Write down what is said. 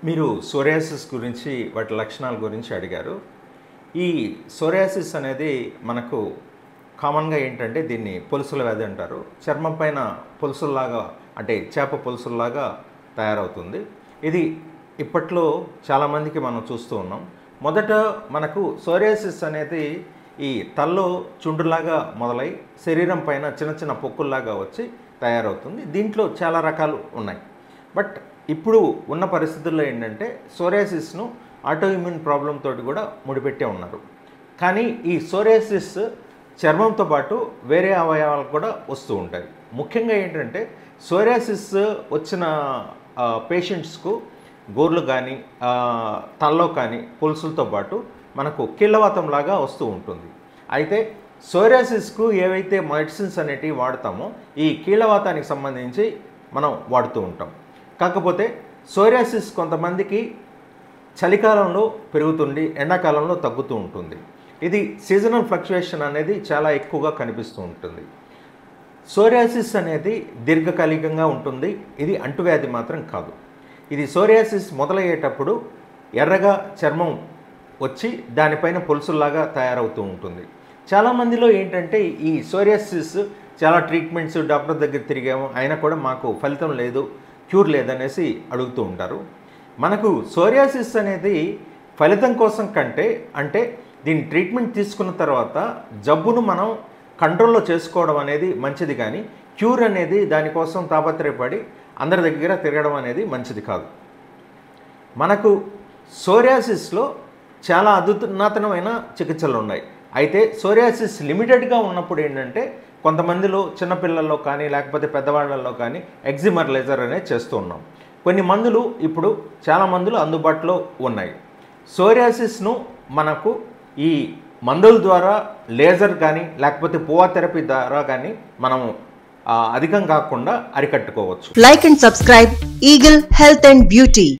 మీరు సోరియాసిస్ గురించి వాటి లక్షణాల గురించి అడిగారు. ఈ సోరియాసిస్ అనేది మనకు కామన్గా ఏంటంటే దీన్ని పొలుసుల వ్యాధి అంటారు. చర్మం పైన పొలుసుల్లాగా అంటే చేప పొలుసుల్లాగా తయారవుతుంది. ఇది ఇప్పట్లో చాలామందికి మనం చూస్తూ ఉన్నాం. మొదట మనకు సోరియాసిస్ అనేది ఈ తల్లో చుండులాగా మొదలై శరీరం పైన చిన్న చిన్న పొక్కుల్లాగా వచ్చి తయారవుతుంది. దీంట్లో చాలా రకాలు ఉన్నాయి. బట్ ఇప్పుడు ఉన్న పరిస్థితుల్లో ఏంటంటే సోరియాసిస్ను ఆటోఇమ్యూన్ ప్రాబ్లం తోటి కూడా ముడిపెట్టే ఉన్నారు. కానీ ఈ సోరియాసిస్ చర్మంతో పాటు వేరే అవయవాలకు కూడా వస్తూ ఉంటాయి. ముఖ్యంగా ఏంటంటే సోరియాసిస్ వచ్చిన పేషెంట్స్కు గోర్లు కానీ తల్లో కానీ పొలుసులతో పాటు మనకు కీళ్ళవాతంలాగా వస్తూ ఉంటుంది. అయితే సోరియాసిస్కు ఏవైతే మెడిసిన్స్ అనేటివి వాడతామో ఈ కీళ్ళవాతానికి సంబంధించి మనం వాడుతూ ఉంటాం. కాకపోతే సోరియాసిస్ కొంతమందికి చలికాలంలో పెరుగుతుంది, ఎండాకాలంలో తగ్గుతూ ఉంటుంది. ఇది సీజనల్ ఫ్లక్చుయేషన్ అనేది చాలా ఎక్కువగా కనిపిస్తూ ఉంటుంది. సోరియాసిస్ అనేది దీర్ఘకాలికంగా ఉంటుంది. ఇది అంటువ్యాధి మాత్రం కాదు. ఇది సోరియాసిస్ మొదలయ్యేటప్పుడు ఎర్రగా చర్మం వచ్చి దానిపైన పొలుసుల్లాగా తయారవుతూ ఉంటుంది. చాలామందిలో ఏంటంటే ఈ సోరియాసిస్ చాలా ట్రీట్మెంట్స్ డాక్టర్ దగ్గర తిరిగాము, అయినా కూడా మాకు ఫలితం లేదు, క్యూర్ లేదనేసి అడుగుతూ ఉంటారు. మనకు సోరియాసిస్ అనేది ఫలితం కోసం కంటే అంటే దీని ట్రీట్మెంట్ తీసుకున్న తర్వాత జబ్బును మనం కంట్రోల్లో చేసుకోవడం అనేది మంచిది, కానీ క్యూర్ అనేది దానికోసం తాపత్రయపడి అందరి దగ్గర తిరగడం అనేది మంచిది కాదు. మనకు సోరియాసిస్లో చాలా అధునాతనమైన చికిత్సలు ఉన్నాయి. అయితే సోరియాసిస్ లిమిటెడ్గా ఉన్నప్పుడు ఏంటంటే కొంతమందిలో చిన్నపిల్లల్లో కానీ లేకపోతే పెద్దవాళ్ళల్లో కానీ ఎగ్జిమర్ లేజర్ అనేది చేస్తూ ఉన్నాం. కొన్ని మందులు ఇప్పుడు చాలా మందులు అందుబాటులో ఉన్నాయి. సోరియాసిస్ను మనకు ఈ మందుల ద్వారా లేజర్ కానీ లేకపోతే పోవా థెరపీ ద్వారా కానీ మనం అధికం కాకుండా అరికట్టుకోవచ్చు. Like and subscribe Eagle Health and Beauty.